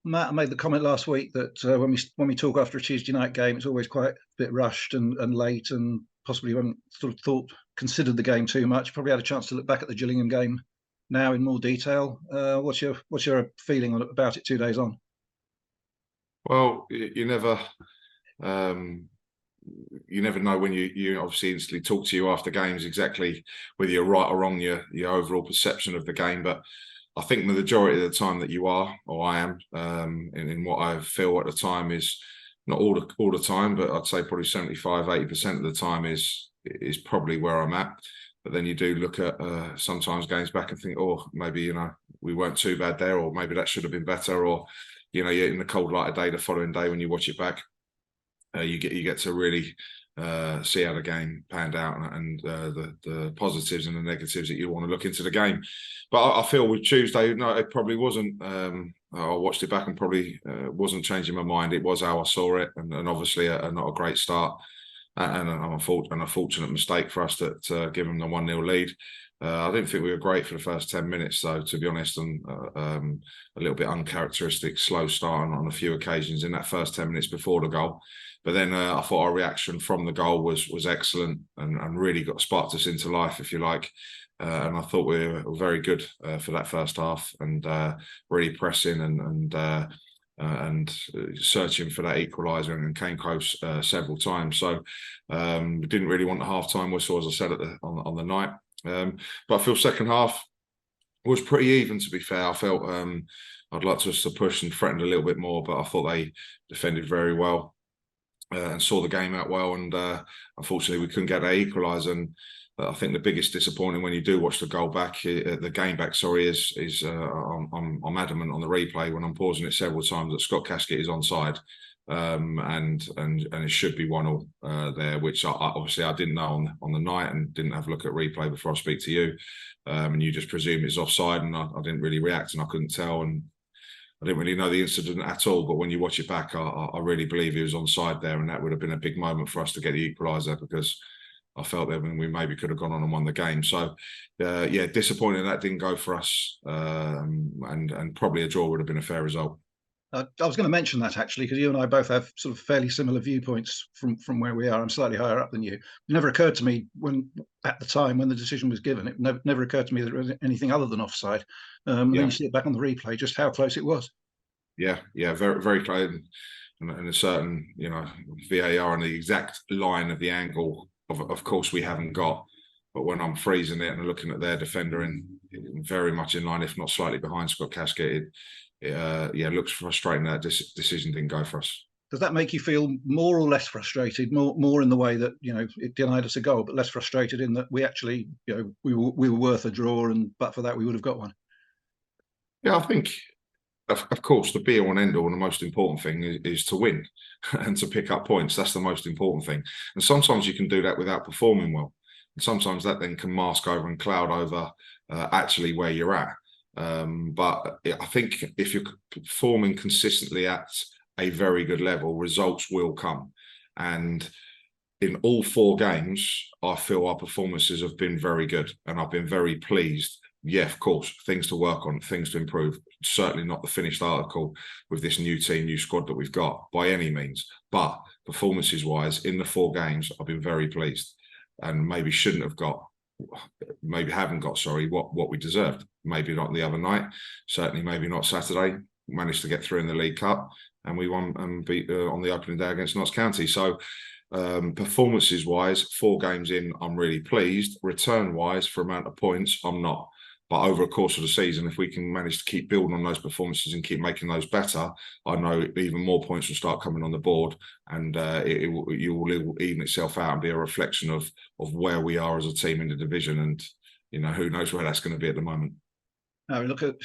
Matt made the comment last week that when we talk after a Tuesday night game, it's always quite a bit rushed and late, and possibly haven't sort of considered the game too much. Probably had a chance to look back at the Gillingham game now in more detail. What's your feeling about it 2 days on? Well, you never know when you obviously instantly talk to you after games exactly whether you're right or wrong, your overall perception of the game. But I think the majority of the time that you are, or I am, in what I feel at the time is not all the time, but I'd say probably 75-80% of the time is probably where I'm at. But then you do look at sometimes games back and think, oh, maybe we weren't too bad there, or maybe that should have been better, or you're in the cold light of day the following day when you watch it back. You get to really see how the game panned out and the positives and the negatives that you want to look into the game. But I feel with Tuesday, no, it probably wasn't. I watched it back and probably wasn't changing my mind. It was how I saw it, and obviously not a great start and an unfortunate mistake for us to give them the 1-0 lead. I didn't think we were great for the first 10 minutes, though, to be honest, and a little bit uncharacteristic, slow start on a few occasions in that first 10 minutes before the goal. But then I thought our reaction from the goal was excellent and really sparked us into life, if you like. And I thought we were very good for that first half and really pressing and searching for that equaliser and came close several times. So we didn't really want the half-time whistle, as I said on the night. But I feel second half was pretty even, to be fair. I felt I'd like us to push and threaten a little bit more, but I thought they defended very well and saw the game out well. And unfortunately, we couldn't get that equaliser. And I think the biggest disappointing when you do watch the game back, is I'm adamant on the replay when I'm pausing it several times that Scott Casket is onside. And it should be 1-1 there, which obviously I didn't know on the night and didn't have a look at replay before I speak to you. And you just presume it's offside, and I didn't really react, and I couldn't tell, and I didn't really know the incident at all. But when you watch it back, I really believe he was onside there, and that would have been a big moment for us to get the equaliser, because I felt that we maybe could have gone on and won the game. So, disappointing that didn't go for us, and probably a draw would have been a fair result. I was going to mention that, actually, because you and I both have sort of fairly similar viewpoints from where we are. I'm slightly higher up than you. It never occurred to me at the time when the decision was given, it never occurred to me that there was anything other than offside. Then you see it back on the replay, just how close it was. Yeah, very, very close. And a certain, VAR on the exact line of the angle, of course, we haven't got. But when I'm freezing it and looking at their defender very much in line, if not slightly behind Scott Casket, it looks frustrating that decision didn't go for us. Does that make you feel more or less frustrated? More in the way that it denied us a goal, but less frustrated in that we actually we were worth a draw, and but for that we would have got one. Yeah, I think of course the be all and end all and the most important thing is to win and to pick up points. That's the most important thing. And sometimes you can do that without performing well. And sometimes that then can mask over and cloud over actually where you're at. But I think if you're performing consistently at a very good level, results will come. And in all 4 games, I feel our performances have been very good, and I've been very pleased. Yeah, of course, things to work on, things to improve. Certainly not the finished article with this new team, new squad that we've got by any means. But performances-wise, in the 4 games, I've been very pleased, and maybe haven't got what we deserved. Maybe not the other night, certainly maybe not Saturday. We managed to get through in the League Cup, and we won and beat on the opening day against Notts County. So performances wise, 4 games in, I'm really pleased. Return wise, for amount of points, I'm not. But over the course of the season, if we can manage to keep building on those performances and keep making those better, I know even more points will start coming on the board, and it will even itself out and be a reflection of where we are as a team in the division. And who knows where that's going to be at the moment. Now we look at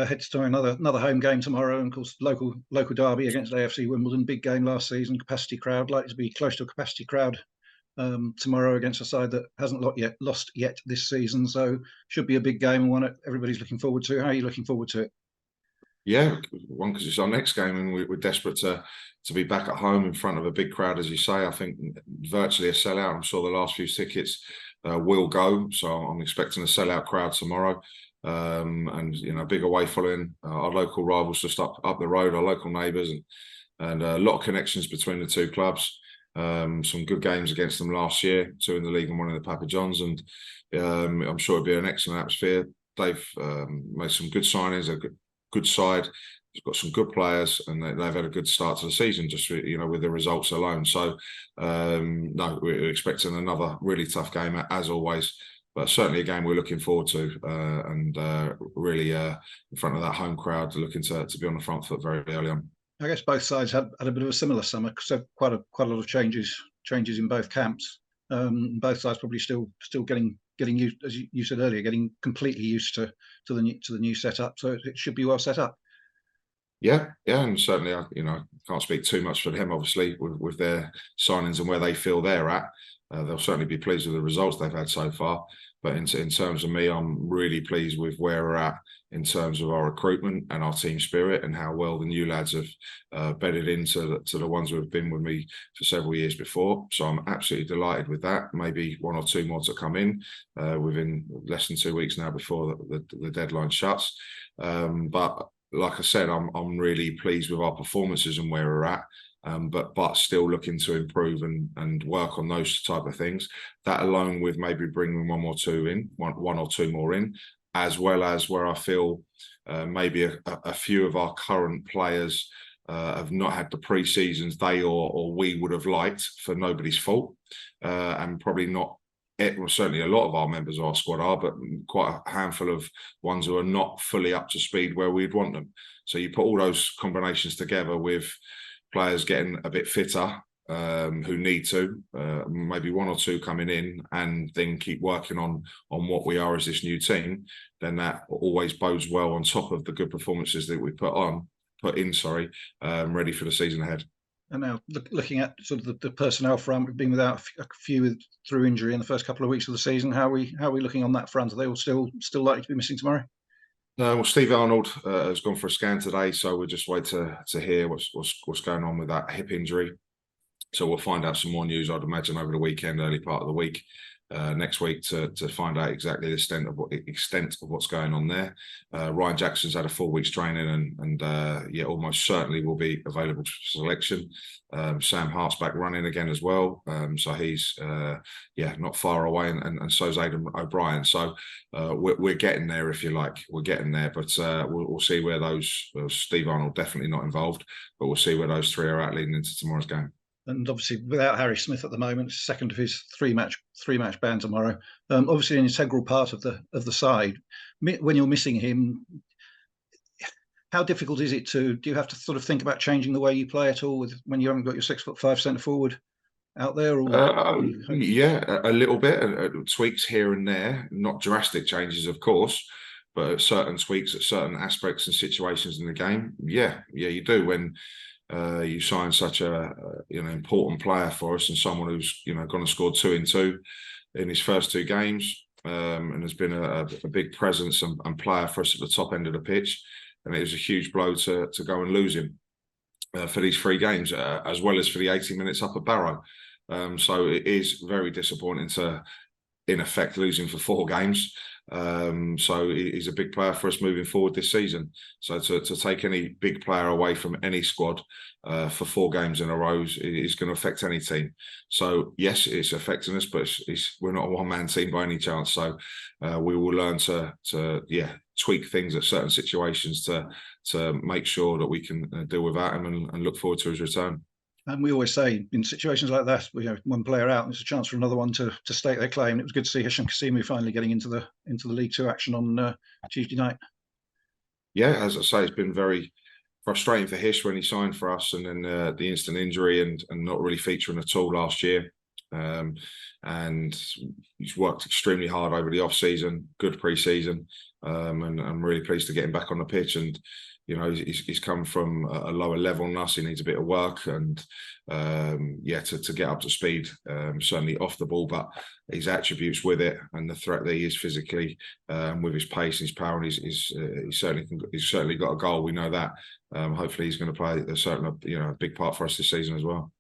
head to another home game tomorrow, and of course local derby against AFC Wimbledon. Big game last season, capacity crowd, likely to be close to a capacity crowd tomorrow against a side that hasn't lost yet this season. So should be a big game and one that everybody's looking forward to. How are you looking forward to it? Yeah, one, because it's our next game, and we're desperate to be back at home in front of a big crowd, as you say. I think virtually a sellout. I'm sure the last few tickets will go, so I'm expecting a sellout crowd tomorrow. and big away following. Our local rivals just up the road, our local neighbours, and a lot of connections between the two clubs. Some good games against them last year, 2 in the league and 1 in the Papa John's, and I'm sure it'll be an excellent atmosphere. They've made some good signings, a good side. They've got some good players, and they've had a good start to the season, just with the results alone. So, no, we're expecting another really tough game as always, but certainly a game we're looking forward to, and really in front of that home crowd, looking to be on the front foot very early on. I guess both sides had a bit of a similar summer, so quite a lot of changes in both camps. Both sides probably still getting used, as you said earlier, getting completely used to the new setup. So it should be well set up. Yeah, and certainly, I can't speak too much for them, obviously, with their signings and where they feel they're at. They'll certainly be pleased with the results they've had so far. But in terms of me, I'm really pleased with where we're at in terms of our recruitment and our team spirit, and how well the new lads have bedded into the ones who have been with me for several years before. So I'm absolutely delighted with that. Maybe 1 or 2 more to come in within less than 2 weeks now before the deadline shuts. But like I said, I'm really pleased with our performances and where we're at. But still looking to improve and work on those type of things. That, along with maybe bringing 1 or 2 more in, as well as where I feel maybe a few of our current players have not had the pre-seasons they or we would have liked, for nobody's fault, and probably not. Well, certainly a lot of our members of our squad are, but quite a handful of ones who are not fully up to speed where we'd want them. So you put all those combinations together with players getting a bit fitter, who need to, maybe 1 or 2 coming in, and then keep working on what we are as this new team, then that always bodes well on top of the good performances that we put in, ready for the season ahead. And now looking at sort of the personnel front, we've been without a few through injury in the first couple of weeks of the season. How are we looking on that front? Are they all still likely to be missing tomorrow? Well, Steve Arnold has gone for a scan today, so we'll just wait to hear what's going on with that hip injury. So we'll find out some more news, I'd imagine, over the weekend, early part of the week, next week, to find out exactly the extent of what's going on there. Ryan Jackson's had a 4 weeks training, and almost certainly will be available for selection. Sam Hart's back running again as well, so he's not far away, and so's Aidan O'Brien. So we're getting there, if you like. We're getting there, but we'll see where those. Steve Arnold definitely not involved, but we'll see where those 3 are at leading into tomorrow's game. And obviously, without Harry Smith at the moment, second of his three match ban tomorrow. Obviously, an integral part of the side. When you're missing him, how difficult is it do you have to sort of think about changing the way you play at all when you haven't got your 6'5" centre forward out there? Yeah, a little bit, tweaks here and there, not drastic changes, of course, but certain tweaks at certain aspects and situations in the game. Yeah, you do when. You sign such a important player for us, and someone who's gone and scored 2 in 2 in his first 2 games, and has been a big presence and player for us at the top end of the pitch. And it was a huge blow to go and lose him for these 3 games, as well as for the 80 minutes up at Barrow. So it is very disappointing to, in effect, lose him for 4 games. So he's a big player for us moving forward this season. So to take any big player away from any squad for 4 games in a row is going to affect any team. So yes, it's affecting us, but we're not a one-man team by any chance. So we will learn to tweak things at certain situations to make sure that we can deal with that and look forward to his return. And we always say, in situations like that, one player out, there's a chance for another one to stake their claim. And it was good to see Hisham Kasimu finally getting into the League 2 action on Tuesday night. Yeah, as I say, it's been very frustrating for Hish when he signed for us, and then the instant injury and not really featuring at all last year. And he's worked extremely hard over the off-season, good pre-season, and I'm really pleased to get him back on the pitch. And he's come from a lower level than us. He needs a bit of work and to get up to speed, certainly off the ball, but his attributes with it and the threat that he is physically, with his pace, his power, and he's certainly got a goal. We know that. Hopefully he's going to play a big part for us this season as well.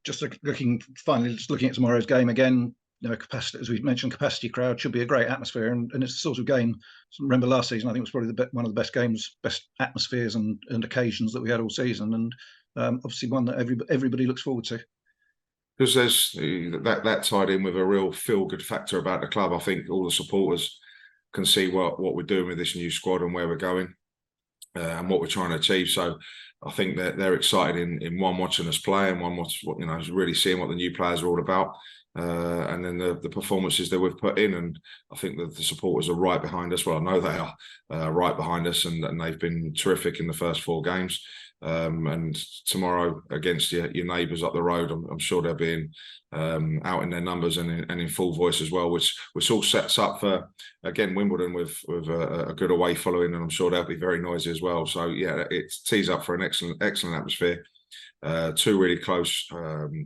Just looking at tomorrow's game again. capacity, as we mentioned, capacity crowd should be a great atmosphere, and it's the sort of game. Remember last season, I think it was probably one of the best games, best atmospheres and occasions that we had all season, and obviously one that everybody looks forward to. Because there's that tied in with a real feel-good factor about the club. I think all the supporters can see what we're doing with this new squad and where we're going and what we're trying to achieve. So I think that they're excited in one, watching us play, and one, really seeing what the new players are all about. And then the performances that we've put in, and I think that the supporters are right behind us. Well, I know they are right behind us, and they've been terrific in the first 4 games. And tomorrow against your neighbours up the road, I'm sure they'll be out in their numbers and in full voice as well, which all sets up for, again, Wimbledon with a good away following, and I'm sure they'll be very noisy as well. So yeah, it tees up for an excellent atmosphere. 2 really close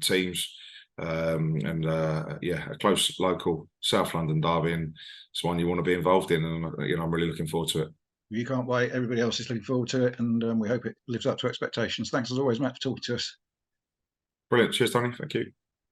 teams. A close local South London derby, and it's one you want to be involved in, and I'm really looking forward to it. You can't wait. Everybody else is looking forward to it, and we hope it lives up to expectations. Thanks as always, Matt, for talking to us. Brilliant. Cheers, Tony. Thank you.